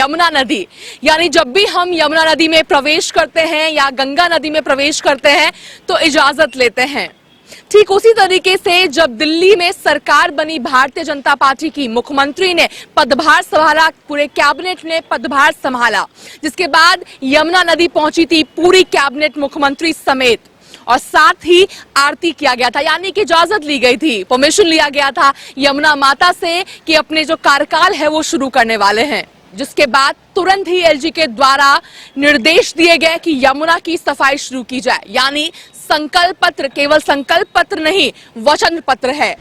यमुना नदी। यानी जब भी हम यमुना नदी में प्रवेश करते हैं या गंगा नदी में प्रवेश करते हैं तो इजाजत लेते हैं। ठीक उसी तरीके से जब दिल्ली में सरकार बनी भारतीय जनता पार्टी की, मुख्यमंत्री ने पदभार संभाला, पूरे कैबिनेट ने पदभार संभाला, जिसके बाद यमुना नदी पहुंची थी पूरी कैबिनेट मुख्यमंत्री समेत, और साथ ही आरती किया गया था। यानी कि इजाजत ली गई थी, परमिशन लिया गया था यमुना माता से कि अपने जो कार्यकाल है वो शुरू करने वाले हैं। जिसके बाद तुरंत ही एलजी के द्वारा निर्देश दिए गए कि यमुना की सफाई शुरू की जाए। यानी संकल्प पत्र केवल संकल्प पत्र नहीं, वचन पत्र है।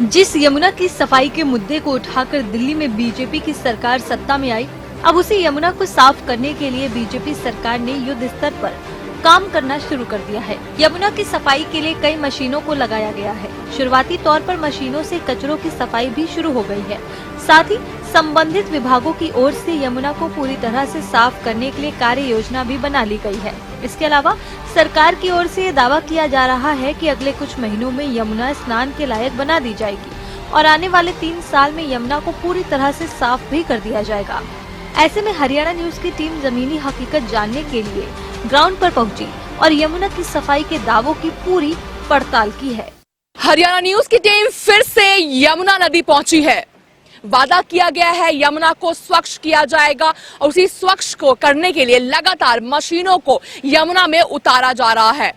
जिस यमुना की सफाई के मुद्दे को उठाकर दिल्ली में बीजेपी की सरकार सत्ता में आई, अब उसी यमुना को साफ करने के लिए बीजेपी सरकार ने युद्ध स्तर पर काम करना शुरू कर दिया है। यमुना की सफाई के लिए कई मशीनों को लगाया गया है। शुरुआती तौर पर मशीनों से कचरों की सफाई भी शुरू हो गई है। साथ ही संबंधित विभागों की ओर से यमुना को पूरी तरह से साफ करने के लिए कार्य योजना भी बना ली गई है। इसके अलावा सरकार की ओर से ये दावा किया जा रहा है कि अगले कुछ महीनों में यमुना स्नान के लायक बना दी जाएगी और आने वाले 3 साल में यमुना को पूरी तरह से साफ भी कर दिया जाएगा। ऐसे में हरियाणा न्यूज की टीम जमीनी हकीकत जानने के लिए ग्राउंड पर पहुंची और यमुना की सफाई के दावों की पूरी पड़ताल की है। हरियाणा न्यूज की टीम फिर से यमुना नदी पहुंची है। वादा किया गया है यमुना को स्वच्छ किया जाएगा और उसी स्वच्छ को करने के लिए लगातार मशीनों को यमुना में उतारा जा रहा है।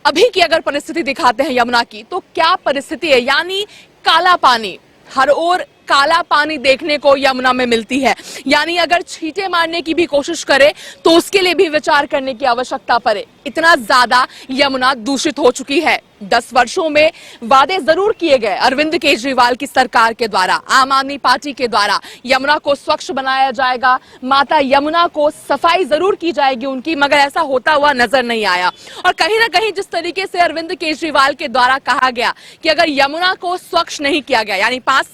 अभी की अगर परिस्थिति दिखाते हैं यमुना की, तो क्या परिस्थिति है? यानी काला पानी, हर ओर काला पानी देखने को यमुना में मिलती है। यानी अगर छींटे मारने की भी कोशिश करे तो उसके लिए भी विचार करने की आवश्यकता पड़े। इतना ज्यादा यमुना दूषित हो चुकी है। 10 वर्षों में वादे जरूर किए गए अरविंद केजरीवाल की सरकार के द्वारा, आम आदमी पार्टी के द्वारा, यमुना को स्वच्छ बनाया जाएगा, माता यमुना को सफाई जरूर की जाएगी उनकी, मगर ऐसा होता हुआ नजर नहीं आया। और कहीं ना कहीं जिस तरीके से अरविंद केजरीवाल के द्वारा कहा गया कि अगर यमुना को स्वच्छ नहीं किया गया, यानी 5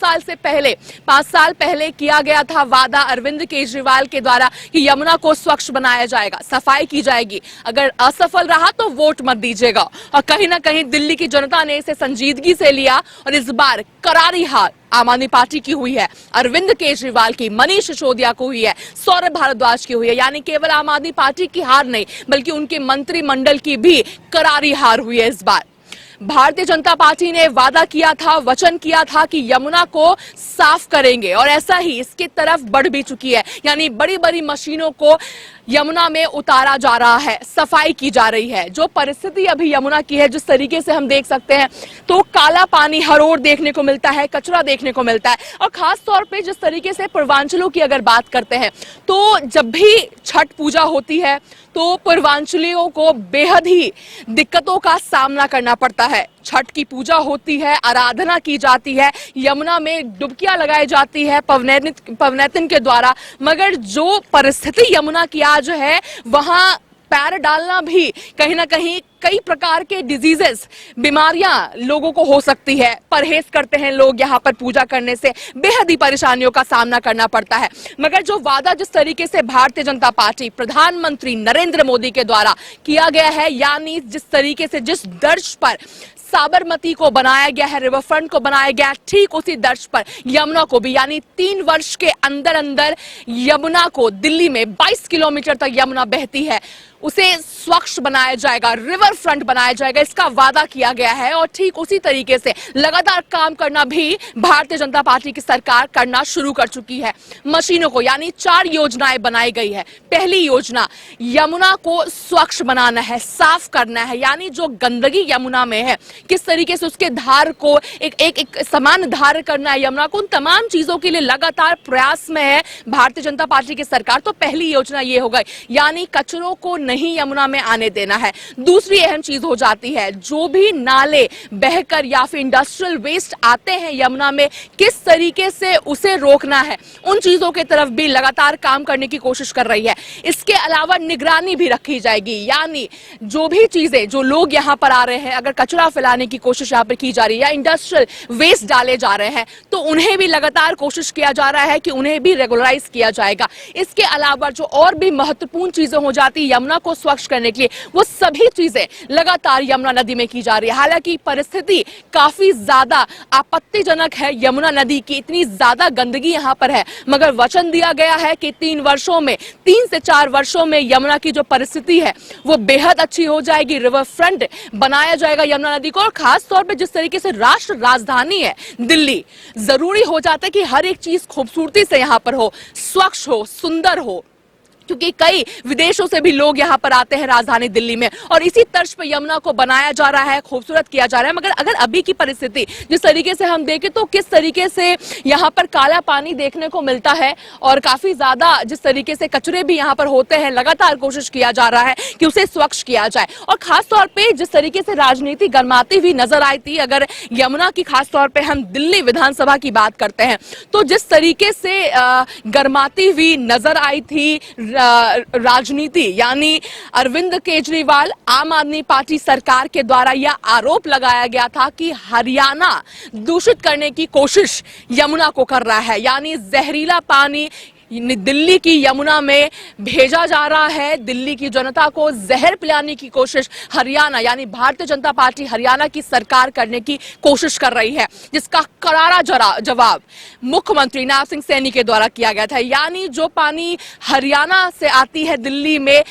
साल पहले किया गया था वादा अरविंद केजरीवाल के द्वारा कि यमुना को स्वच्छ बनाया जाएगा, सफाई की जाएगी, अगर असफल रहा तो वोट मत दीजिएगा। और कहीं ना कहीं दिल्ली की जनता ने इसे संजीदगी से लिया और इस बार करारी हार आम आदमी पार्टी की हुई है, अरविंद केजरीवाल की, मनीष सिसोदिया को हुई है, सौरभ भारद्वाज की हुई है। यानी केवल आम आदमी पार्टी की हार नहीं, बल्कि उनके मंत्रिमंडल की भी करारी हार हुई है। इस बार भारतीय जनता पार्टी ने वादा किया था, वचन किया था कि यमुना को साफ करेंगे और ऐसा ही इसकी तरफ बढ़ भी चुकी है। यानी बड़ी बड़ी मशीनों को यमुना में उतारा जा रहा है, सफाई की जा रही है। जो परिस्थिति अभी यमुना की है, जिस तरीके से हम देख सकते हैं, तो काला पानी हर ओर देखने को मिलता है, कचरा देखने को मिलता है। और खास तौर पे जिस तरीके से पूर्वांचलों की अगर बात करते हैं, तो जब भी छठ पूजा होती है तो पूर्वांचलियों को बेहद ही दिक्कतों का सामना करना पड़ता है। छठ की पूजा होती है, आराधना की जाती है, यमुना में डुबकियां लगाई जाती है पवनैतिन के द्वारा, मगर जो परिस्थिति यमुना की आज है, वहां पैर डालना भी कहीं ना कहीं कई प्रकार के डिजीजेस, बीमारियां लोगों को हो सकती है। परहेज करते हैं लोग यहाँ पर पूजा करने से, बेहद ही परेशानियों का सामना करना पड़ता है। मगर जो वादा जिस तरीके से भारतीय जनता पार्टी, प्रधानमंत्री नरेंद्र मोदी के द्वारा किया गया है, यानी जिस तरीके से, जिस दर्ज पर साबरमती को बनाया गया है, रिवर फ्रंट को बनाया गया है, ठीक उसी दर्ज पर यमुना को भी, यानी 3 वर्ष के अंदर अंदर यमुना को, दिल्ली में 22 किलोमीटर तक यमुना बहती है, उसे स्वच्छ बनाया जाएगा, रिवर फ्रंट बनाया जाएगा, इसका वादा किया गया है। और ठीक उसी तरीके से लगातार काम करना भी भारतीय जनता पार्टी की सरकार करना शुरू कर चुकी है। मशीनों को, यानी 4 योजनाएं बनाई गई है। पहली योजना, यमुना को स्वच्छ बनाना है, साफ करना है, यानी जो गंदगी यमुना में है, किस तरीके से उसके धार को एक समान धार करना है यमुना को, उन तमाम चीजों के लिए लगातार प्रयास में है भारतीय जनता पार्टी की सरकार। तो पहली योजना ये हो गई, यानी कचरों को नहीं यमुना में आने देना है। दूसरी अहम चीज हो जाती है, जो भी नाले बहकर या फिर इंडस्ट्रियल वेस्ट आते हैं यमुना में, किस तरीके से उसे रोकना है, उन चीजों की तरफ भी लगातार काम करने की कोशिश कर रही है। इसके अलावा निगरानी भी रखी जाएगी, यानी जो भी चीजें, जो लोग यहाँ पर आ रहे हैं, अगर कचरा फैलाने की कोशिश यहाँ पर की जा रही है या इंडस्ट्रियल वेस्ट डाले जा रहे हैं, तो उन्हें भी लगातार कोशिश किया जा रहा है कि उन्हें भी रेगुलराइज किया जाएगा। इसके अलावा जो और भी महत्वपूर्ण चीजें हो जाती है, यमुना को स्वच्छ करने के लिए वो सभी चीजें लगातार यमुना नदी में की जा रही है। हालांकि परिस्थिति काफी ज्यादा आपत्तिजनक है, यमुना नदी की इतनी ज्यादा गंदगी यहाँ पर है, मगर वचन दिया गया है कि 3 से 4 वर्षों में यमुना की जो परिस्थिति है वो बेहद अच्छी हो जाएगी। रिवर फ्रंट बनाया जाएगा यमुना नदी को, और खास तौर पे जिस तरीके से राष्ट्र राजधानी है दिल्ली, जरूरी हो जाता है कि हर एक चीज खूबसूरती से यहाँ पर हो, स्वच्छ हो, सुंदर हो, क्योंकि कई विदेशों से भी लोग यहाँ पर आते हैं राजधानी दिल्ली में, और इसी तर्ज पर यमुना को बनाया जा रहा है, खूबसूरत किया जा रहा है। मगर अगर अभी की परिस्थिति जिस तरीके से हम देखें तो किस तरीके से यहाँ पर काला पानी देखने को मिलता है, और काफी ज्यादा जिस तरीके से कचरे भी यहाँ पर होते हैं, लगातार कोशिश किया जा रहा है कि उसे स्वच्छ किया जाए। और खास तौर पर जिस तरीके से राजनीति गरमाती हुई नजर आई थी, अगर यमुना की खास तौर पर हम दिल्ली विधानसभा की बात करते हैं तो जिस तरीके से गरमाती हुई नजर आई थी राजनीति, यानी अरविंद केजरीवाल आम आदमी पार्टी सरकार के द्वारा यह आरोप लगाया गया था कि हरियाणा दूषित करने की कोशिश यमुना को कर रहा है, यानी जहरीला पानी दिल्ली की यमुना में भेजा जा रहा है, दिल्ली की जनता को जहर पिलाने की कोशिश हरियाणा यानी भारतीय जनता पार्टी हरियाणा की सरकार करने की कोशिश कर रही है, जिसका करारा जवाब मुख्यमंत्री नैब सिंह सैनी के द्वारा किया गया था। यानी जो पानी हरियाणा से आती है दिल्ली में,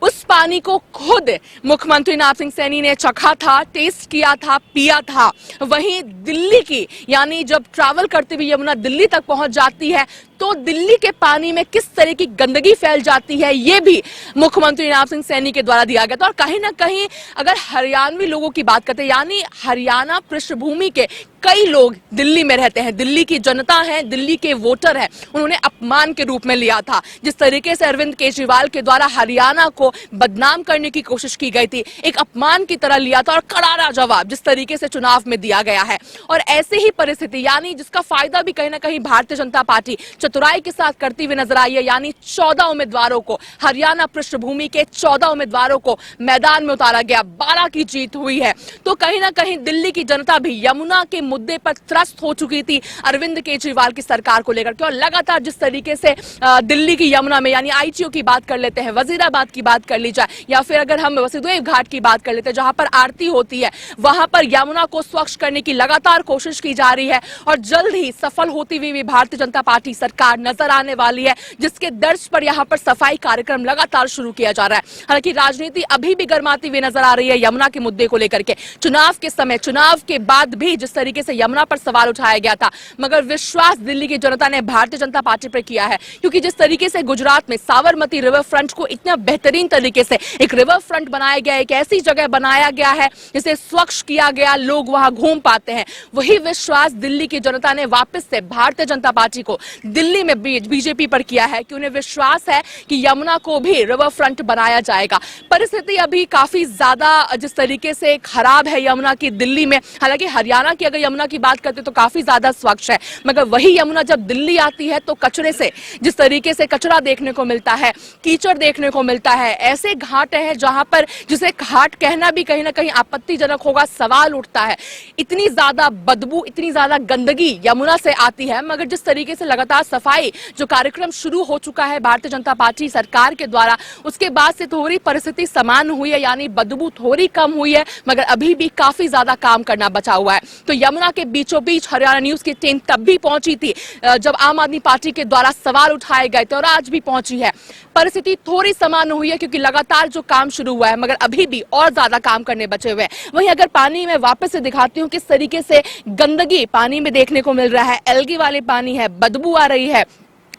उस पानी को खुद मुख्यमंत्री नैब सिंह सैनी ने चखा था, टेस्ट किया था, पिया था। वहीं दिल्ली की, यानी जब ट्रैवल करते हुए यमुना दिल्ली तक पहुंच जाती है तो दिल्ली के पानी में किस तरह की गंदगी फैल जाती है, ये भी मुख्यमंत्री नैब सिंह सैनी के द्वारा दिया गया था। और कहीं ना कहीं अगर हरियाणवी लोगों की बात करते हैं, यानी हरियाणा पृष्ठभूमि के कई लोग दिल्ली में रहते हैं, दिल्ली की जनता है, दिल्ली के वोटर है, उन्होंने अपमान के रूप में लिया था। जिस तरीके से अरविंद केजरीवाल के द्वारा हरियाणा को बदनाम करने की कोशिश की गई थी, एक अपमान की तरह लिया था, और करारा जवाब जिस तरीके से चुनाव में दिया गया है। और ऐसे ही परिस्थिति, यानी जिसका फायदा भी कहीं ना कहीं भारतीय जनता पार्टी चतुराई के साथ करती हुई नजर आई है, यानी 14 उम्मीदवारों को, हरियाणा पृष्ठभूमि के 14 उम्मीदवारों को मैदान में उतारा गया, 12 की जीत हुई है। तो कहीं ना कहीं दिल्ली की जनता भी यमुना के मुद्दे पर त्रस्त हो चुकी थी अरविंद केजरीवाल की सरकार को लेकर के। और लगातार जिस तरीके से दिल्ली की यमुना में, यानी आईटीओ की बात कर लेते हैं, वजीराबाद की बात कर ली जाए, या फिर अगर हम वसुदेव घाट की बात कर लेते हैं जहां पर आरती होती है, वहां पर यमुना को स्वच्छ करने की लगातार कोशिश की जा रही है, और जल्द ही सफल होती हुई भारतीय जनता पार्टी सरकार नजर आने वाली है, जिसके दर्ज पर यहां पर सफाई कार्यक्रम लगातार शुरू किया जा रहा है। हालांकि राजनीति अभी भी गर्माती हुई नजर आ रही है यमुना के मुद्दे को लेकर के। चुनाव के समय, चुनाव के बाद भी जिस तरीके से यमुना पर सवाल उठाया गया था, मगर विश्वास दिल्ली की जनता ने भारतीय जनता पार्टी पर किया है, क्योंकि जिस तरीके से गुजरात में साबरमती रिवर फ्रंट को इतना बेहतरीन तरीके से एक रिवर फ्रंट बनाया गया, एक ऐसी जगह बनाया गया है जिसे स्वच्छ किया गया, लोग वहां घूम पाते हैं, वही विश्वास दिल्ली की जनता ने वापस से भारतीय जनता पार्टी को दिल्ली में बीजेपी पर किया है, कि उन्हें विश्वास है कि यमुना को भी रिवर फ्रंट बनाया जाएगा। परिस्थिति अभी काफी ज्यादा जिस तरीके से खराब है यमुना की दिल्ली में, हालांकि हरियाणा की अगर यमुना की बात करते तो काफी ज्यादा स्वच्छ है, मगर वही यमुना जब दिल्ली आती है तो कचरे से, जिस तरीके से कचरा देखने को मिलता है, कीचड़ देखने को मिलता है, ऐसे घाट है जहां पर जिसे घाट कहना भी कहीं ना कहीं आपत्तिजनक होगा, सवाल उठता है। इतनी ज्यादा बदबू, इतनी ज्यादा गंदगी यमुना से आती है, मगर जिस तरीके से लगातार सफाई जो कार्यक्रम शुरू हो चुका है भारतीय जनता पार्टी सरकार के द्वारा, उसके बाद से थोड़ी परिस्थिति समान हुई है, यानी बदबू थोड़ी कम हुई है, मगर अभी भी काफी ज्यादा काम करना बचा हुआ है। तो यमुना के बीचों बीच हरियाणा न्यूज की टीम तब भी पहुंची थी जब आम आदमी पार्टी के द्वारा सवाल उठाए गए थे, और आज भी पहुंची है। परिस्थिति थोड़ी समान हुई है क्योंकि लगातार जो काम शुरू हुआ है, मगर अभी भी और ज्यादा काम करने बचे हुए हैं। वहीं अगर पानी में वापस से दिखाती हूँ किस तरीके से गंदगी पानी में देखने को मिल रहा है, एल्गी वाले पानी है, बदबू आ रही है,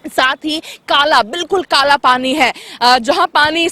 साथ ही काला, बिल्कुल काला पानी है, जहां पानी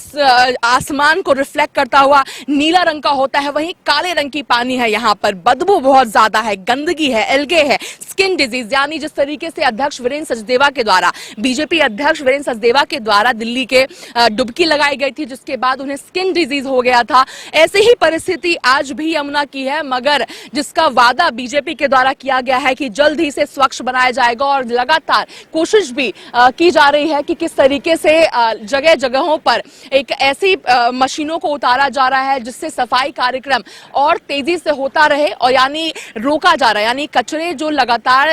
आसमान को रिफ्लेक्ट करता हुआ नीला रंग का होता है, वहीं काले रंग की पानी है। यहाँ पर बदबू बहुत ज्यादा है, गंदगी है, एल्गे है, स्किन डिजीज, यानी जिस तरीके से अध्यक्ष वीरेंद्र सचदेवा के द्वारा, बीजेपी अध्यक्ष वीरेंद्र सचदेवा के द्वारा दिल्ली के डुबकी लगाई गई थी, जिसके बाद उन्हें स्किन डिजीज हो गया था। ऐसे ही परिस्थिति आज भी यमुना की है, मगर जिसका वादा बीजेपी के द्वारा किया गया है कि जल्द ही से स्वच्छ बनाया जाएगा, और लगातार कोशिश भी की जा रही है कि किस तरीके से जगह जगहों पर एक ऐसी मशीनों को उतारा जा रहा है जिससे सफाई कार्यक्रम और तेजी से होता रहे, और यानी रोका जा रहा है, यानी कचरे जो लगातार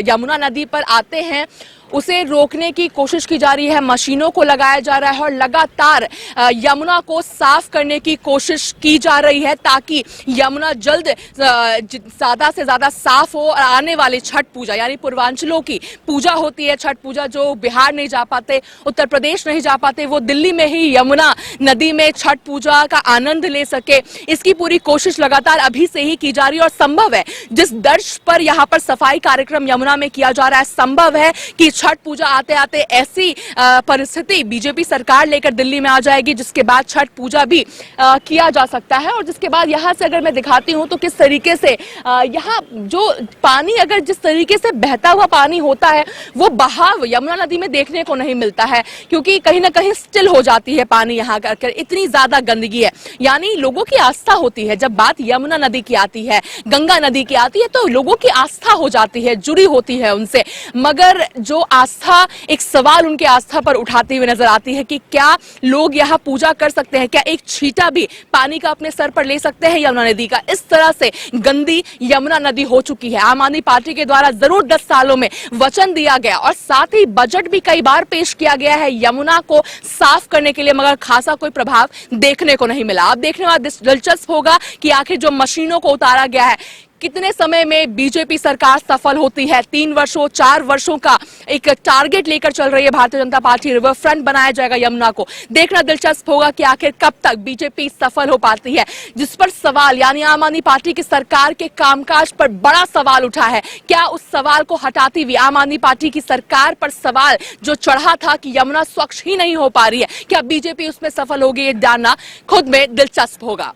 यमुना नदी पर आते हैं उसे रोकने की कोशिश की जा रही है, मशीनों को लगाया जा रहा है और लगातार यमुना को साफ करने की कोशिश की जा रही है ताकि यमुना जल्द ज्यादा से ज्यादा साफ हो और आने वाली छठ पूजा यानी पूर्वांचलों की पूजा होती है, छठ पूजा, जो बिहार नहीं जा पाते, उत्तर प्रदेश नहीं जा पाते, वो दिल्ली में ही यमुना नदी में छठ पूजा का आनंद ले सके, इसकी पूरी कोशिश लगातार अभी से ही की जा रही है। और संभव है जिस दर्ज पर यहाँ पर सफाई कार्यक्रम यमुना में किया जा रहा है, संभव है कि छठ पूजा आते आते ऐसी परिस्थिति बीजेपी सरकार लेकर दिल्ली में आ जाएगी जिसके बाद छठ पूजा भी किया जा सकता है। और जिसके बाद यहाँ से अगर मैं दिखाती हूँ तो किस तरीके से यहाँ जो पानी, अगर जिस तरीके से बहता हुआ पानी होता है वो बहाव यमुना नदी में देखने को नहीं मिलता है, क्योंकि कहीं ना कहीं स्टिल हो जाती है पानी यहाँ कर, इतनी ज्यादा गंदगी है। यानी लोगों की आस्था होती है, जब बात यमुना नदी की आती है, गंगा नदी की आती है, तो लोगों की आस्था हो जाती है, जुड़ी होती है उनसे। मगर जो आस्था, एक सवाल उनके आस्था पर उठाती हुई नजर आती है कि क्या लोग यहाँ पूजा कर सकते हैं, क्या एक छींटा भी पानी का अपने सर पर ले सकते हैं यमुना नदी का। इस तरह से गंदी यमुना नदी हो चुकी है। आम आदमी पार्टी के द्वारा जरूर 10 सालों में वचन दिया गया और साथ ही बजट भी कई बार पेश किया गया है यमुना को साफ करने के लिए, मगर खासा कोई प्रभाव देखने को नहीं मिला। अब देखने वाला दिलचस्प होगा कि आखिर जो मशीनों को उतारा गया है कितने समय में बीजेपी सरकार सफल होती है। 3 वर्षों 4 वर्षों का एक टारगेट लेकर चल रही है Bharatiya Janata party. River front बनाया जाएगा यमुना को, देखना दिलचस्प होगा कि आखिर कब तक बीजेपी सफल हो पाती है। जिस पर सवाल यानी आम आदमी पार्टी की सरकार के कामकाज पर बड़ा सवाल उठा है, क्या उस सवाल को हटाती हुई आम आदमी पार्टी की सरकार पर सवाल जो चढ़ा था कि यमुना स्वच्छ ही नहीं हो पा रही है, क्या बीजेपी उसमें सफल होगी, ये जानना खुद में दिलचस्प होगा।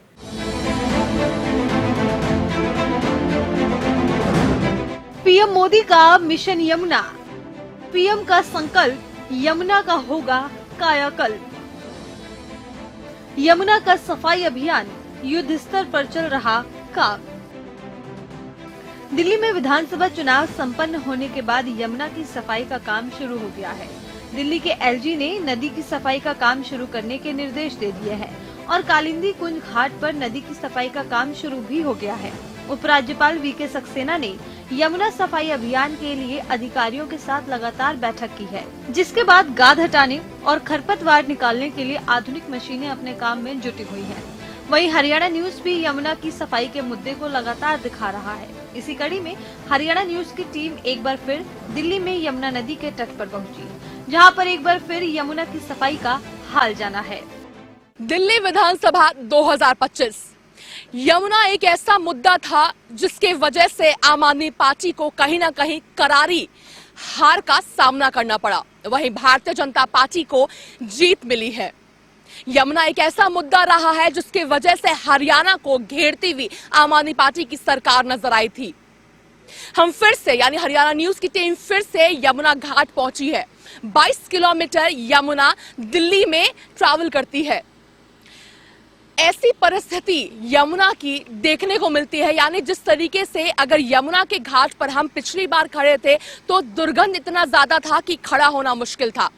पीएम मोदी का मिशन यमुना, पीएम का संकल्प यमुना का होगा कायाकल्प। यमुना का सफाई अभियान युद्ध स्तर पर चल रहा काम। दिल्ली में विधानसभा चुनाव संपन्न होने के बाद यमुना की सफाई का काम शुरू हो गया है। दिल्ली के एलजी ने नदी की सफाई का काम शुरू करने के निर्देश दे दिए हैं और कालिंदी कुंज घाट पर नदी की सफाई का काम शुरू भी हो गया है। उपराज्यपाल वीके सक्सेना ने यमुना सफाई अभियान के लिए अधिकारियों के साथ लगातार बैठक की है, जिसके बाद गाद हटाने और खरपतवार निकालने के लिए आधुनिक मशीनें अपने काम में जुटी हुई हैं। वहीं हरियाणा न्यूज भी यमुना की सफाई के मुद्दे को लगातार दिखा रहा है। इसी कड़ी में हरियाणा न्यूज की टीम एक बार फिर दिल्ली में यमुना नदी के तट पर पहुंची, जहां पर एक बार फिर यमुना की सफाई का हाल जाना है। दिल्ली विधानसभा 2025, यमुना एक ऐसा मुद्दा था जिसके वजह से आम आदमी पार्टी को कहीं ना कहीं करारी हार का सामना करना पड़ा। वहीं भारतीय जनता पार्टी को जीत मिली है। यमुना एक ऐसा मुद्दा रहा है जिसके वजह से हरियाणा को घेरती हुई आम आदमी पार्टी की सरकार नजर आई थी। हम फिर से यानी हरियाणा न्यूज की टीम फिर से यमुना घाट पहुंची है। 22 किलोमीटर यमुना दिल्ली में ट्रैवल करती है। ऐसी परिस्थिति यमुना की देखने को मिलती है, यानी जिस तरीके से अगर यमुना के घाट पर हम पिछली बार खड़े थे तो दुर्गंध इतना ज्यादा था कि खड़ा होना मुश्किल था,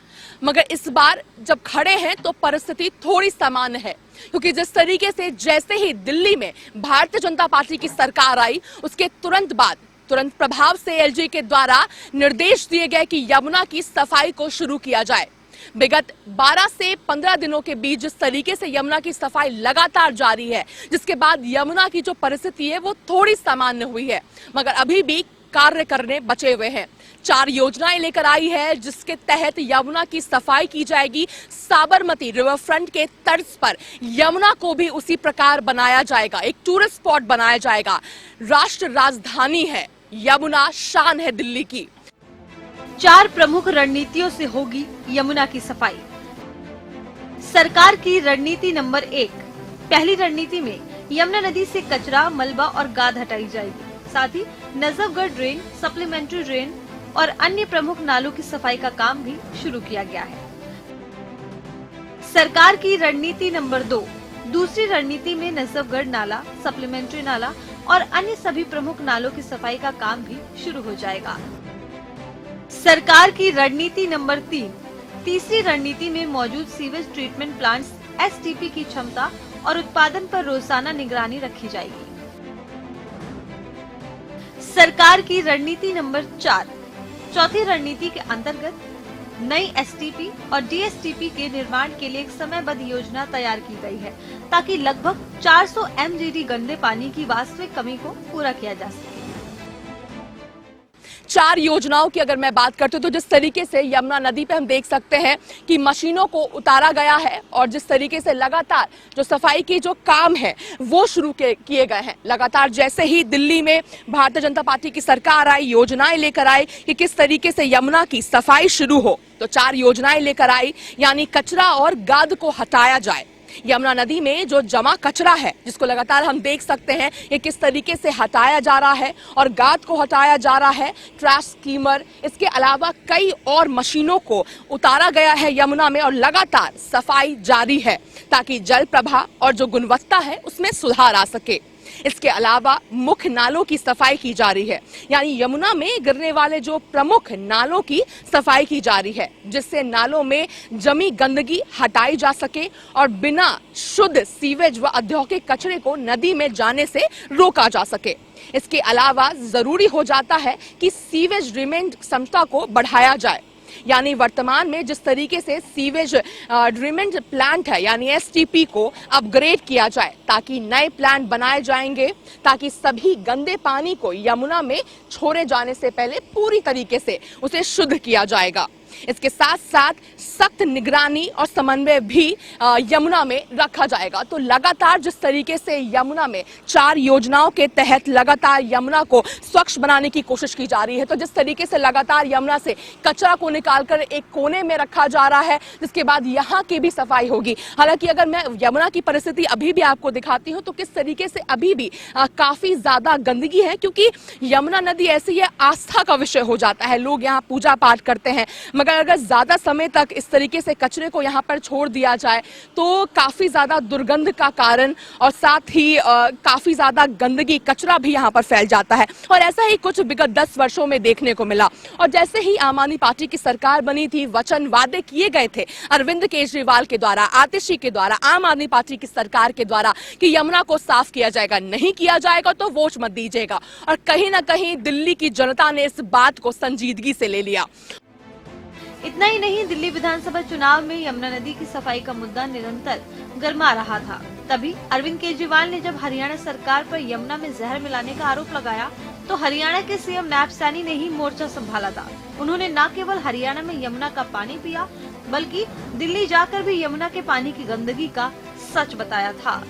मगर इस बार जब खड़े हैं तो परिस्थिति थोड़ी सामान्य है, क्योंकि जिस तरीके से जैसे ही दिल्ली में भारतीय जनता पार्टी की सरकार आई उसके तुरंत प्रभाव से एलजी के द्वारा निर्देश दिए गए कि यमुना की सफाई को शुरू किया जाए। विगत 12 से 15 दिनों के बीच जिस तरीके से यमुना की सफाई लगातार जारी है, जिसके बाद यमुना की जो परिस्थिति है वो थोड़ी सामान्य हुई है, मगर अभी भी कार्य करने बचे हुए हैं। 4 योजनाएं लेकर आई है जिसके तहत यमुना की सफाई की जाएगी। साबरमती रिवर फ्रंट के तर्ज पर यमुना को भी उसी प्रकार बनाया जाएगा, एक टूरिस्ट स्पॉट बनाया जाएगा। राष्ट्र राजधानी है यमुना, शान है दिल्ली की। 4 प्रमुख रणनीतियों से होगी यमुना की सफाई। सरकार की रणनीति नंबर 1, पहली रणनीति में यमुना नदी से कचरा, मलबा और गाद हटाई जाएगी। साथ ही नजफगढ़ ड्रेन, सप्लीमेंट्री ड्रेन और अन्य प्रमुख नालों की सफाई का काम भी शुरू किया गया है। सरकार की रणनीति नंबर 2, दूसरी रणनीति में नजफगढ़ नाला, सप्लीमेंट्री नाला और अन्य सभी प्रमुख नालों की सफाई का काम भी शुरू हो जाएगा। सरकार की रणनीति नंबर 3, तीसरी रणनीति में मौजूद सीवेज ट्रीटमेंट प्लांट्स एसटीपी की क्षमता और उत्पादन पर रोजाना निगरानी रखी जाएगी। सरकार की रणनीति नंबर 4, चौथी रणनीति के अंतर्गत नई एसटीपी और डीएसटीपी के निर्माण के लिए एक समयबद्ध योजना तैयार की गई है, ताकि लगभग 400 एमजीडी गंदे पानी की वास्तविक कमी को पूरा किया जा सके। 4 योजनाओं की अगर मैं बात करती हूँ तो जिस तरीके से यमुना नदी पे हम देख सकते हैं कि मशीनों को उतारा गया है और जिस तरीके से लगातार जो सफाई की जो काम है वो शुरू किए गए हैं। लगातार जैसे ही दिल्ली में भारतीय जनता पार्टी की सरकार आई, योजनाएं लेकर आई कि किस तरीके से यमुना की सफाई शुरू हो, तो 4 योजनाएं लेकर आई, यानी कचरा और गाद को हटाया जाए। यमुना नदी में जो जमा कचरा है जिसको लगातार हम देख सकते हैं ये किस तरीके से हटाया जा रहा है और गाद को हटाया जा रहा है। ट्रैश स्कीमर, इसके अलावा कई और मशीनों को उतारा गया है यमुना में और लगातार सफाई जारी है ताकि जल प्रवाह और जो गुणवत्ता है उसमें सुधार आ सके। इसके अलावा मुख्य नालों की सफाई की जा रही है, यानी यमुना में गिरने वाले जो प्रमुख नालों की सफाई की जा रही है, जिससे नालों में जमी गंदगी हटाई जा सके और बिना शुद्ध सीवेज व औद्योगिक कचरे को नदी में जाने से रोका जा सके। इसके अलावा जरूरी हो जाता है कि सीवेज ट्रीटमेंट क्षमता को बढ़ाया जाए, यानी वर्तमान में जिस तरीके से सीवेज ट्रीटमेंट प्लांट है यानी एसटीपी को अपग्रेड किया जाए ताकि नए प्लांट बनाए जाएंगे ताकि सभी गंदे पानी को यमुना में छोड़े जाने से पहले पूरी तरीके से उसे शुद्ध किया जाएगा। इसके साथ साथ सख्त निगरानी और समन्वय भी यमुना में रखा जाएगा। तो लगातार जिस तरीके से यमुना में 4 योजनाओं के तहत लगातार यमुना को स्वच्छ बनाने की कोशिश की जा रही है, तो जिस तरीके से लगातार यमुना से कचरा को निकालकर एक कोने में रखा जा रहा है, जिसके बाद यहाँ की भी सफाई होगी। हालांकि अगर मैं यमुना की परिस्थिति अभी भी आपको दिखाती हूँ तो किस तरीके से अभी भी काफी ज्यादा गंदगी है, क्योंकि यमुना नदी ऐसी है, आस्था का विषय हो जाता है। लोग यहाँ पूजा पाठ करते हैं, मगर अगर ज्यादा समय तक इस तरीके से कचरे को यहाँ पर छोड़ दिया जाए तो काफी ज्यादा दुर्गंध का कारण और साथ ही काफी ज्यादा गंदगी कचरा भी यहाँ पर फैल जाता है। और ऐसा ही कुछ विगत 10 वर्षों में देखने को मिला। और जैसे ही आम आदमी पार्टी की सरकार बनी थी, वचन वादे किए गए थे अरविंद केजरीवाल के द्वारा, आतिशी के द्वारा, आम आदमी पार्टी की सरकार के द्वारा कि यमुना को साफ किया जाएगा, नहीं किया जाएगा तो वोट मत दीजिएगा। और कहीं ना कहीं दिल्ली की जनता ने इस बात को संजीदगी से ले लिया। इतना ही नहीं, दिल्ली विधानसभा चुनाव में यमुना नदी की सफाई का मुद्दा निरंतर गर्मा रहा था। तभी अरविंद केजरीवाल ने जब हरियाणा सरकार पर यमुना में जहर मिलाने का आरोप लगाया तो हरियाणा के सीएम नायब सैनी ने ही मोर्चा संभाला था। उन्होंने न केवल हरियाणा में यमुना का पानी पिया बल्कि दिल्ली जाकर भी यमुना के पानी की गंदगी का सच बताया था।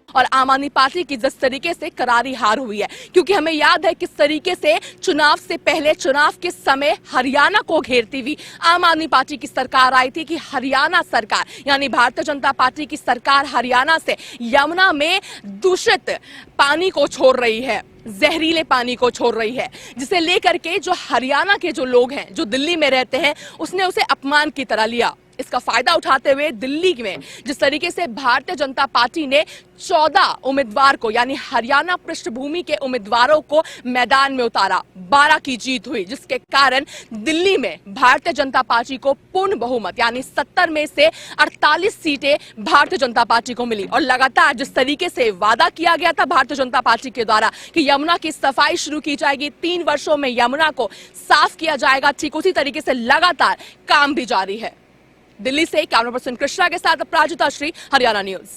और आम आदमी पार्टी की जिस तरीके से करारी हार हुई है, क्योंकि हमें याद है किस तरीके से चुनाव से पहले, चुनाव के समय हरियाणा को घेरती हुई आम आदमी पार्टी की सरकार आई थी कि हरियाणा सरकार यानी भारतीय जनता पार्टी की सरकार हरियाणा से यमुना में दूषित पानी को छोड़ रही है, जहरीले पानी को छोड़ रही है, जिसे लेकर के जो हरियाणा के जो लोग हैं, जो दिल्ली में रहते हैं, उसने उसे अपमान की तरह लिया। इसका फायदा उठाते हुए दिल्ली में जिस तरीके से भारतीय जनता पार्टी ने 14 उम्मीदवार को यानी हरियाणा पृष्ठभूमि के उम्मीदवारों को मैदान में उतारा, 12 की जीत हुई, जिसके कारण दिल्ली में भारतीय जनता पार्टी को पूर्ण बहुमत यानी 70 में से 48 सीटें भारतीय जनता पार्टी को मिली। और लगातार जिस तरीके से वादा किया गया था भारतीय जनता पार्टी के द्वारा कि यमुना की सफाई शुरू की जाएगी, 3 वर्षों में यमुना को साफ किया जाएगा, ठीक उसी तरीके से लगातार काम भी जारी है। दिल्ली से कैमरा पर्सन कृष्णा के साथ अपराजिता श्री, हरियाणा न्यूज।